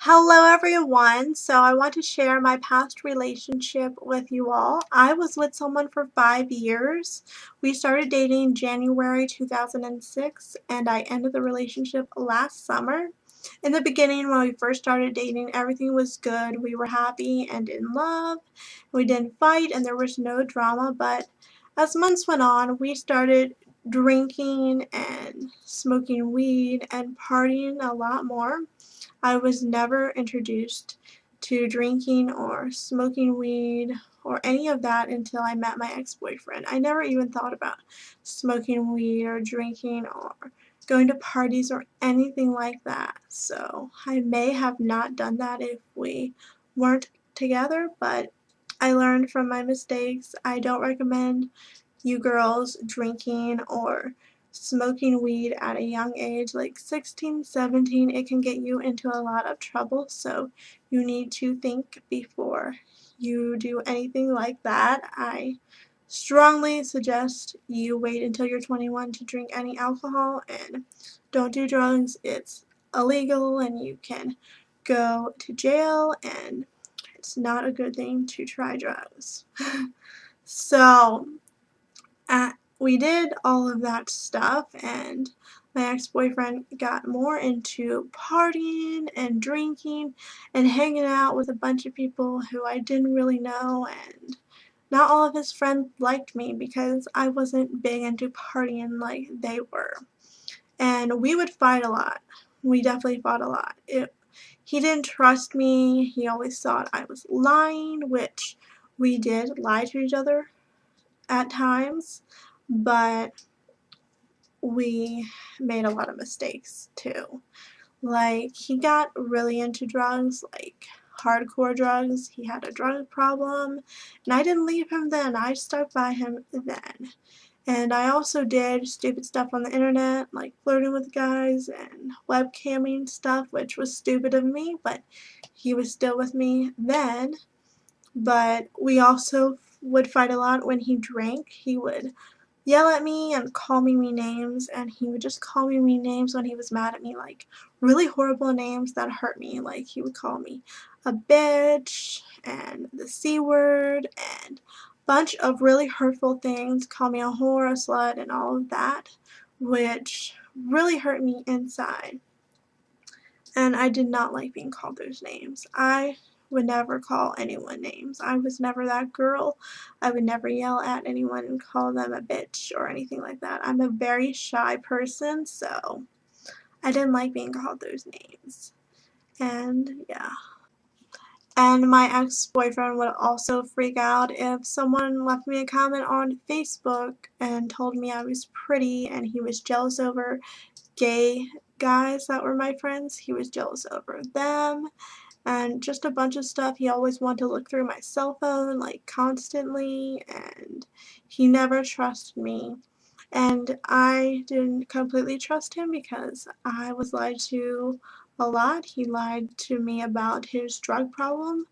Hello everyone. So I want to share my past relationship with you all. I was with someone for 5 years. We started dating January 2006 and I ended the relationship last summer. In the beginning, when we first started dating, everything was good. We were happy and in love. We didn't fight and there was no drama, but as months went on, we started drinking and smoking weed and partying a lot more. I was never introduced to drinking or smoking weed or any of that until I met my ex-boyfriend. I never even thought about smoking weed or drinking or going to parties or anything like that. So I may have not done that if we weren't together, but I learned from my mistakes. I don't recommend you girls drinking or smoking weed at a young age, like 16, 17. It can get you into a lot of trouble, so you need to think before you do anything like that. I strongly suggest you wait until you're 21 to drink any alcohol and don't do drugs. It's illegal and you can go to jail, and it's not a good thing to try drugs. So we did all of that stuff, and my ex-boyfriend got more into partying and drinking and hanging out with a bunch of people who I didn't really know, and not all of his friends liked me because I wasn't big into partying like they were. And we would fight a lot. We definitely fought a lot. He didn't trust me. He always thought I was lying, which we did lie to each other at times, but we made a lot of mistakes too. Like, he got really into drugs, like hardcore drugs. He had a drug problem, and I didn't leave him then. I stuck by him then. And I also did stupid stuff on the internet, like flirting with guys and webcamming stuff, which was stupid of me, but he was still with me then. But we also would fight a lot when he drank. He would yell at me and call me mean names, and he would just call me mean names when he was mad at me, like really horrible names that hurt me. Like, he would call me a bitch and the C word and a bunch of really hurtful things, call me a whore, a slut, and all of that, which really hurt me inside. And I did not like being called those names. I would never call anyone names. I was never that girl. I would never yell at anyone and call them a bitch or anything like that. I'm a very shy person, so I didn't like being called those names. And yeah. And my ex-boyfriend would also freak out if someone left me a comment on Facebook and told me I was pretty, and he was jealous over gay guys that were my friends. He was jealous over them and just a bunch of stuff. He always wanted to look through my cell phone, like, constantly, and he never trusted me. And I didn't completely trust him because I was lied to a lot. He lied to me about his drug problem.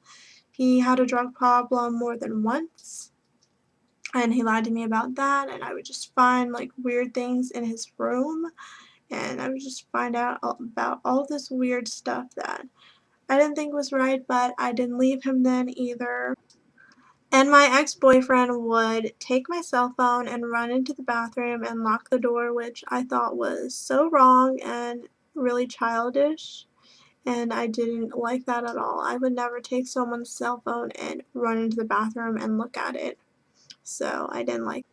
He had a drug problem more than once, and he lied to me about that, and I would just find, like, weird things in his room, and I would just find out about all this weird stuff that I didn't think was right, but I didn't leave him then either. And my ex-boyfriend would take my cell phone and run into the bathroom and lock the door, which I thought was so wrong and really childish. And I didn't like that at all. I would never take someone's cell phone and run into the bathroom and look at it. So I didn't like.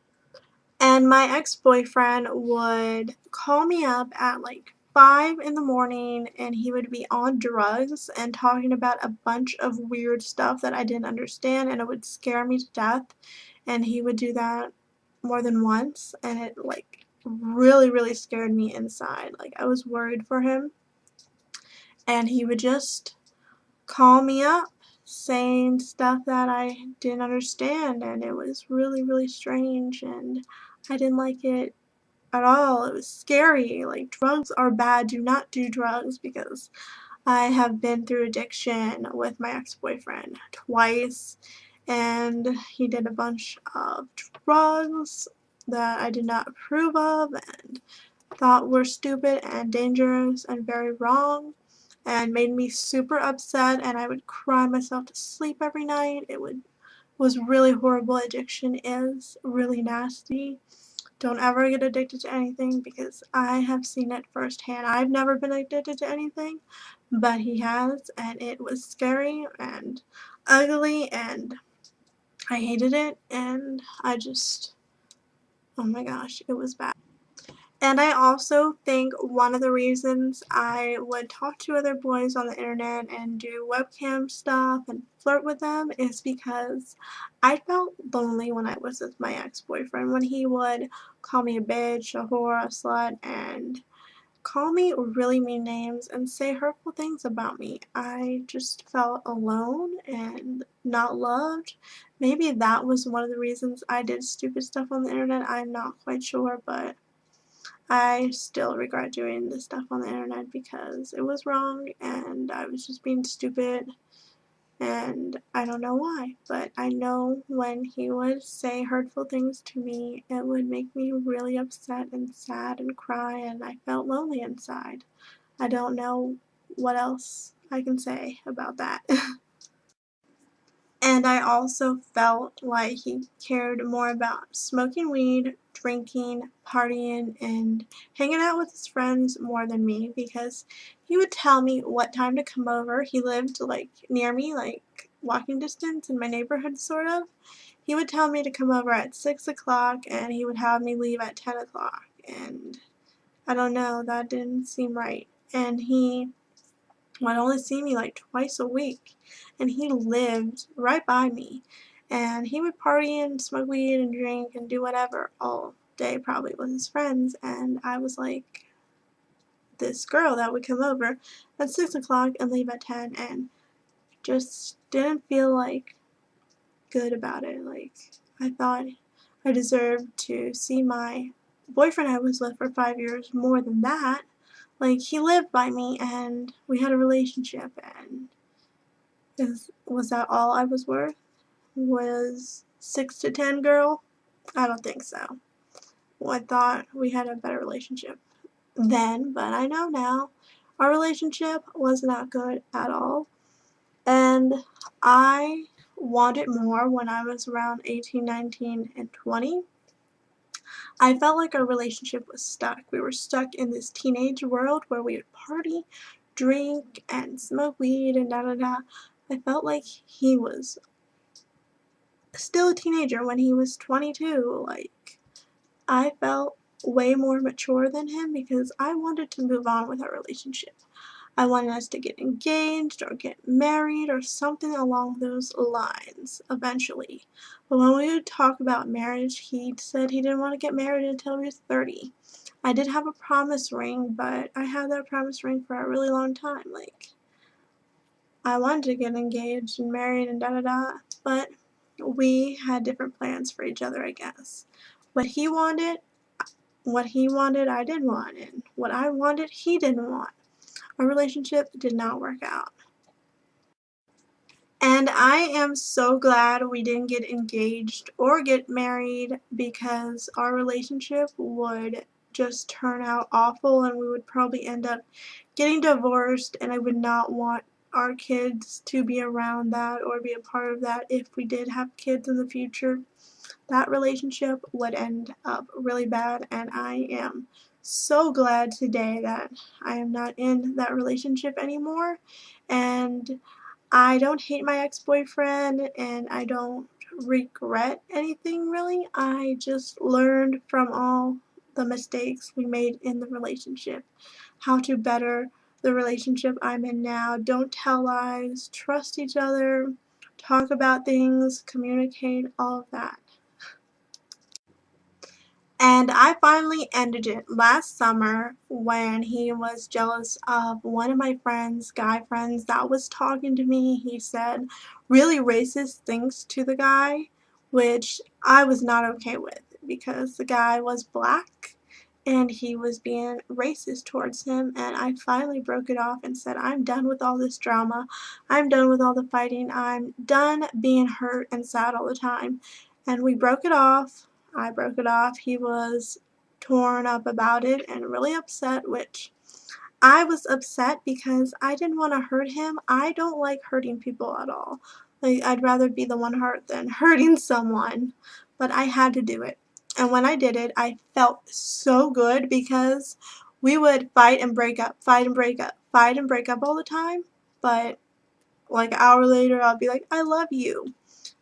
And my ex-boyfriend would call me up at like 5 in the morning, and he would be on drugs and talking about a bunch of weird stuff that I didn't understand, and it would scare me to death. And he would do that more than once, and it, like, really, really scared me inside. Like, I was worried for him. And he would just call me up saying stuff that I didn't understand, and it was really, really strange, and I didn't like it at all. It was scary. Like, drugs are bad. Do not do drugs, because I have been through addiction with my ex-boyfriend twice, and he did a bunch of drugs that I did not approve of and thought were stupid and dangerous and very wrong. and made me super upset, and I would cry myself to sleep every night. It was really horrible. Addiction is really nasty. Don't ever get addicted to anything because I have seen it firsthand. I've never been addicted to anything, but he has, and it was scary and ugly, and I hated it, and I just, oh my gosh, it was bad. And I also think one of the reasons I would talk to other boys on the internet and do webcam stuff and flirt with them is because I felt lonely when I was with my ex-boyfriend, when he would call me a bitch, a whore, a slut, and call me really mean names and say hurtful things about me. I just felt alone and not loved. Maybe that was one of the reasons I did stupid stuff on the internet. I'm not quite sure, but I still regret doing this stuff on the internet because it was wrong and I was just being stupid, and I don't know why, but I know when he would say hurtful things to me, it would make me really upset and sad and cry, and I felt lonely inside. I don't know what else I can say about that. And I also felt like he cared more about smoking weed, drinking, partying, and hanging out with his friends more than me, because he would tell me what time to come over. He lived like near me, like walking distance in my neighborhood, sort of. He would tell me to come over at 6 o'clock and he would have me leave at 10 o'clock. And I don't know, that didn't seem right. And he would only see me like twice a week, and he lived right by me, and he would party and smoke weed and drink and do whatever all day, probably with his friends, and I was like this girl that would come over at 6 o'clock and leave at 10, and just didn't feel like good about it. Like, I thought I deserved to see my boyfriend I was with for 5 years more than that. Like, he lived by me and we had a relationship, and was that all I was worth? Was 6 to 10 girl? I don't think so. Well, I thought we had a better relationship then, but I know now our relationship was not good at all. And I wanted more when I was around 18, 19, and 20. I felt like our relationship was stuck. We were stuck in this teenage world where we would party, drink, and smoke weed and da da da. I felt like he was still a teenager when he was 22. Like, I felt way more mature than him because I wanted to move on with our relationship. I wanted us to get engaged or get married or something along those lines eventually. But when we would talk about marriage, he said he didn't want to get married until he was 30. I did have a promise ring, but I had that promise ring for a really long time. Like, I wanted to get engaged and married and da da da, but we had different plans for each other, I guess. What he wanted, I didn't want, and what I wanted, he didn't want. Our relationship did not work out. And I am so glad we didn't get engaged or get married, because our relationship would just turn out awful and we would probably end up getting divorced, and I would not want our kids to be around that or be a part of that if we did have kids in the future. That relationship would end up really bad, and I am so glad today that I am not in that relationship anymore. And I don't hate my ex-boyfriend, and I don't regret anything really. I just learned from all the mistakes we made in the relationship, how to better the relationship I'm in now. Don't tell lies, trust each other, talk about things, communicate, all of that. And I finally ended it last summer when he was jealous of one of my friends, guy friends, that was talking to me. He said really racist things to the guy, which I was not okay with because the guy was black and he was being racist towards him. And I finally broke it off and said, I'm done with all this drama. I'm done with all the fighting. I'm done being hurt and sad all the time. And we broke it off. I broke it off. He was torn up about it and really upset, which I was upset because I didn't want to hurt him. I don't like hurting people at all. Like, I'd rather be the one hurt than hurting someone. But I had to do it. And when I did it, I felt so good because we would fight and break up, fight and break up, fight and break up all the time. But like an hour later, I'll be like, I love you.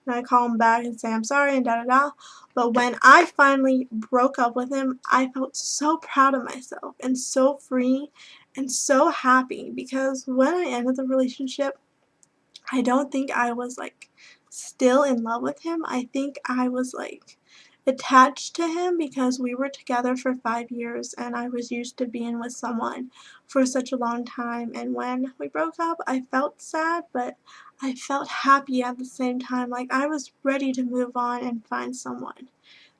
And I call him back and say I'm sorry and da da da. But when I finally broke up with him, I felt so proud of myself and so free and so happy because when I ended the relationship, I don't think I was like still in love with him. I think I was like attached to him because we were together for 5 years and I was used to being with someone for such a long time. And when we broke up, I felt sad, but I felt happy at the same time. Like I was ready to move on and find someone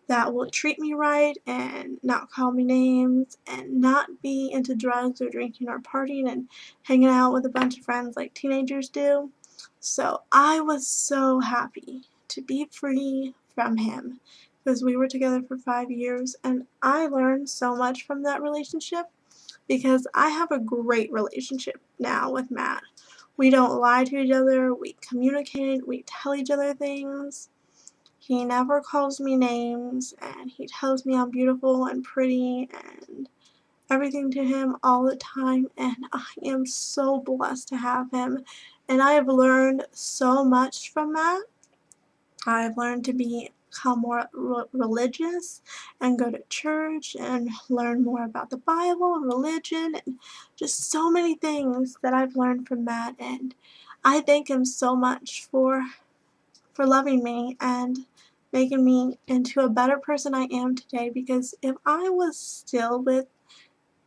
that will treat me right and not call me names and not be into drugs or drinking or partying and hanging out with a bunch of friends like teenagers do. So I was so happy to be free from him because we were together for 5 years and I learned so much from that relationship because I have a great relationship now with Matt. We don't lie to each other, we communicate, we tell each other things. He never calls me names, and he tells me I'm beautiful and pretty and everything to him all the time, and I am so blessed to have him. And I have learned so much from that. I've learned to become more religious and go to church and learn more about the Bible and religion and just so many things that I've learned from Matt. And I thank him so much for loving me and making me into a better person I am today, because if I was still with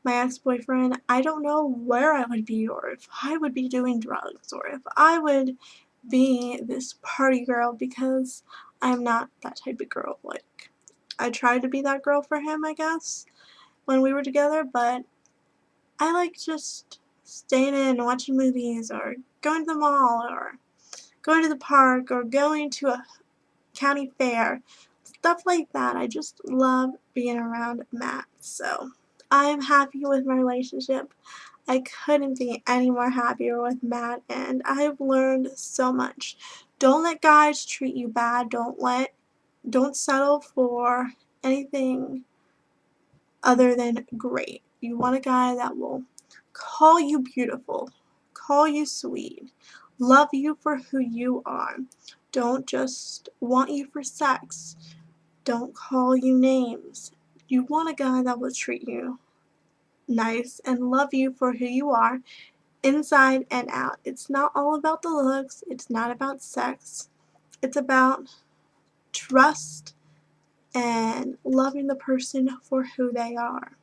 my ex-boyfriend, I don't know where I would be, or if I would be doing drugs, or if I would be this party girl, because I'm not that type of girl. Like, I tried to be that girl for him, I guess, when we were together, but I like just staying in and watching movies, or going to the mall, or going to the park, or going to a county fair, stuff like that. I just love being around Matt. So I'm happy with my relationship. I couldn't be any more happier with Matt, and I've learned so much. Don't let guys treat you bad. Don't settle for anything other than great. You want a guy that will call you beautiful, call you sweet, love you for who you are. Don't just want you for sex. Don't call you names. You want a guy that will treat you nice and love you for who you are, inside and out. It's not all about the looks. It's not about sex. It's about trust and loving the person for who they are.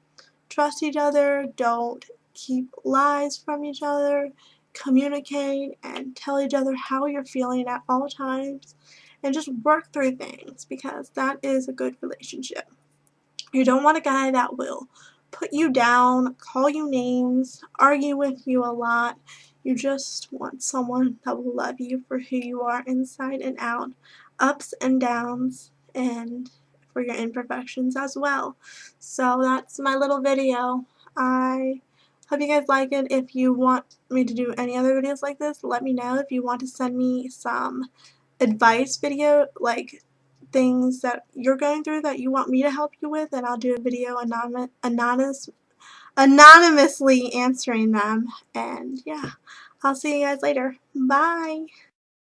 Trust each other. Don't keep lies from each other. Communicate and tell each other how you're feeling at all times, and just work through things, because that is a good relationship. You don't want a guy that will put you down, call you names, argue with you a lot. You just want someone that will love you for who you are, inside and out, ups and downs, and for your imperfections as well. So that's my little video. I hope you guys like it. If you want me to do any other videos like this, let me know. If you want to send me some advice video, like things that you're going through that you want me to help you with, and I'll do a video anonymously answering them. And yeah, I'll see you guys later. Bye.